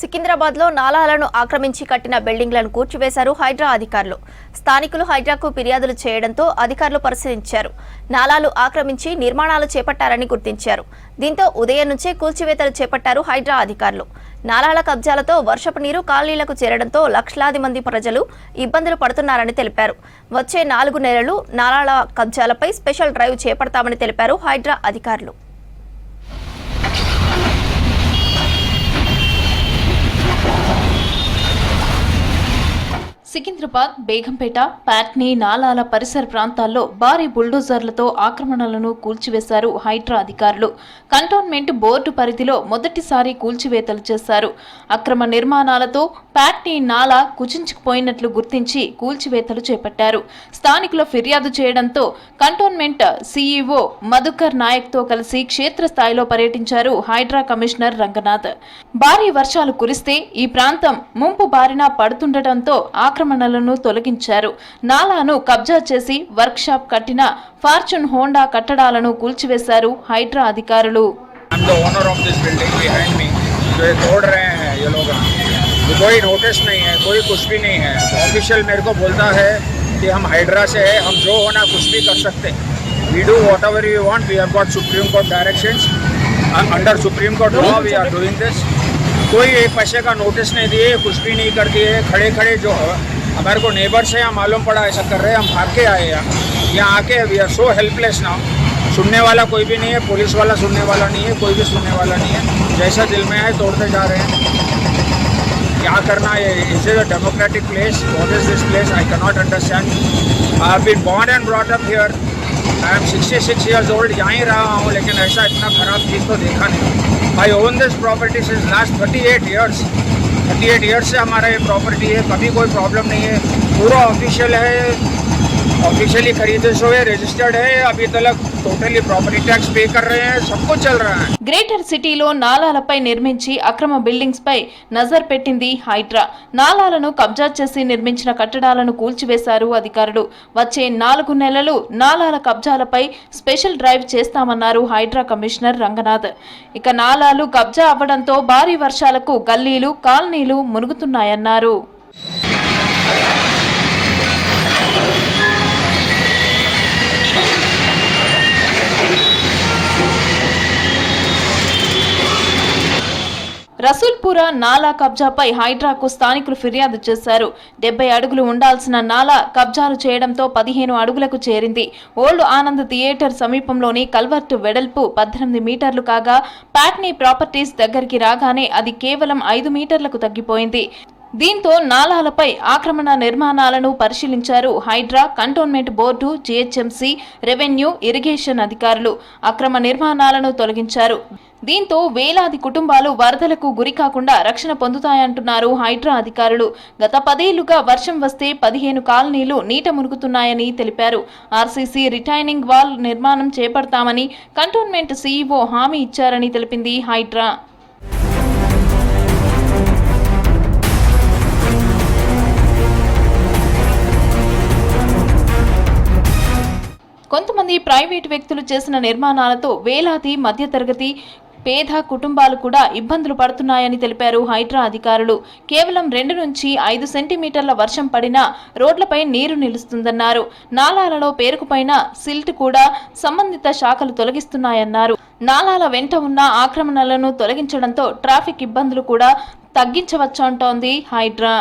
సికింద్రాబాద్ లో నాలాలను ఆక్రమించి కట్టిన బిల్డింగ్లను కూర్చివేశారు హైడ్రా అధికారులు. స్థానికులు హైడ్రాకు ఫిర్యాదులు చేయడంతో అధికారులు పరిశీలించారు. నాలాలు ఆక్రమించి నిర్మాణాలు చేపట్టారని గుర్తించారు. దీంతో ఉదయం నుంచే కూల్చివేతలు చేపట్టారు హైడ్రా అధికారులు. నాలాల కబ్జాలతో వర్షపు నీరు కాలనీలకు చేరడంతో లక్షలాది మంది ప్రజలు ఇబ్బందులు పడుతున్నారని తెలిపారు. వచ్చే 4 నెలలు నాలాల కబ్జాలపై స్పెషల్ డ్రైవ్ చేపడతామని తెలిపారు హైడ్రా అధికారులు. సికింద్రాబాద్, బేగంపేట, ప్యాట్నీ, నాలాల పరిసర ప్రాంతాల్లో భారీ బుల్డోజర్లతో ఆక్రమణలను కూల్చివేశారు హైడ్రా అధికారులు. కంటోన్మెంట్ బోర్డు పరిధిలో మొదటిసారి కూల్చివేతలు చేశారు. అక్రమ నిర్మాణాలతో ప్యాట్నీ నాలా కుచించుకుపోయినట్లు గుర్తించి కూల్చివేతలు చేపట్టారు. స్థానికుల ఫిర్యాదు చేయడంతో కంటోన్మెంట్ సీఈఓ మధుకర్ నాయక్తో కలిసి క్షేత్రస్థాయిలో పర్యటించారు హైడ్రా కమిషనర్ రంగనాథ్. భారీ వర్షాలు కురిస్తే ఈ ప్రాంతం ముంపు బారిన పడుతుండటంతో ఆక్రమణలను తొలగించారు. నాలాను కబ్జా చేసి వర్క్ షాప్ కట్టిన ఫార్చ్యూన్ హోండా కట్టడాలను కూల్చివేశారు హైడ్రా అధికారులు. कोई नोटिस नहीं है, कोई कुछ भी नहीं है. ऑफिशियल मेरे को बोलता है कि हम हाइड्रा से है, हम जो होना कुछ भी कर सकते हैं. We do whatever we want. We have got Supreme Court directions. Under Supreme Court law we are doing this. कोई एक पैसे का नोटिस नहीं दिए, कुछ भी नहीं कर दिए. खड़े खड़े जो हमारे को नेबर से यहाँ मालूम पड़ा ऐसा कर रहे हैं, हम भाग के आए यहाँ आके we are so helpless now. सुनने वाला कोई भी नहीं है, पुलिस वाला सुनने वाला नहीं है, कोई भी सुनने वाला नहीं है. जैसा दिल में आए तोड़ते जा रहे हैं. क्या करना है? Is is a democratic place. What is this place? I can not understand. I have been born and brought up here. I am 66 years old. यहाँ ही रहा हूँ, लेकिन ऐसा इतना खराब चीज़ तो देखा नहीं. I own this property since last 38 years. 38 years से हमारा ये प्रॉपर्टी है, कभी कोई प्रॉब्लम नहीं है. पूरा ऑफिशियल है, ऑफिशियली खरीदे हुए रजिस्टर्ड है. अभी तक टोटली प्रॉपर्टी टैक्स पे कर रहे हैं, सब कुछ चल रहा है. గ్రేటర్ సిటీలో నాలాలపై నిర్మించి అక్రమ బిల్డింగ్స్ పై నజర్ పెట్టింది హైడ్రా. నాలాలను కబ్జా చేసి నిర్మించిన కట్టడాలను కూల్చివేశారు అధికారులు. వచ్చే 4 నెలలు నాలాల కబ్జాలపై స్పెషల్ డ్రైవ్ చేస్తామన్నారు హైడ్రా కమిషనర్ రంగనాథ్. ఇక నాలాలు కబ్జా అవ్వడంతో భారీ వర్షాలకు గల్లీలు, కాలనీలు మునుగుతున్నాయన్నారు. రసూల్పుర నాలా కబ్జాపై హైడ్రాకు స్థానికులు ఫిర్యాదు చేశారు. 70 అడుగులు ఉండాల్సిన నాలా కబ్జాలు చేయడంతో 15 అడుగులకు చేరింది. ఓల్డ్ ఆనంద్ థియేటర్ సమీపంలోని కల్వర్టు వెడల్పు 18 మీటర్లు కాగా ప్యాట్నీ ప్రాపర్టీస్ దగ్గరికి రాగానే అది కేవలం 5 మీటర్లకు తగ్గిపోయింది. దీంతో నాలాలపై ఆక్రమణ నిర్మాణాలను పరిశీలించారు Hydraa, cantonment board, GHMC, revenue, irrigation అధికారులు. అక్రమ నిర్మాణాలను తొలగించారు. దీంతో వేలాది కుటుంబాలు వరదలకు గురి కాకుండా రక్షణ పొందుతాయంటున్నారు హైడ్రా అధికారులు. గత 10 ఏళ్లుగా వర్షం వస్తే 15 కాలనీలు నీట మునుగుతున్నాయని తెలిపారు. ఆర్సీసీ రిటైనింగ్ వాల్ నిర్మాణం చేపడతామని కంటోన్మెంట్ సీఈఓ హామీ ఇచ్చారని తెలిపింది హైడ్రా. కొంతమంది ప్రైవేటు వ్యక్తులు చేసిన నిర్మాణాలతో వేలాది మధ్యతరగతి, పేద కుటుంబాలు కూడా ఇబ్బందులు పడుతున్నాయని తెలిపారు హైడ్రా అధికారులు. కేవలం 2 నుంచి 5 సెంటీమీటర్ల వర్షం పడినా రోడ్లపై నీరు నిలుస్తుందన్నారు. నాలాలలో పేరుకుపోయిన సిల్ట్ కూడా సంబంధిత శాఖలు తొలగిస్తున్నాయన్నారు. నాలాల వెంట ఉన్న ఆక్రమణలను తొలగించడంతో ట్రాఫిక్ ఇబ్బందులు కూడా తగ్గించవచ్చంటోంది హైడ్రా.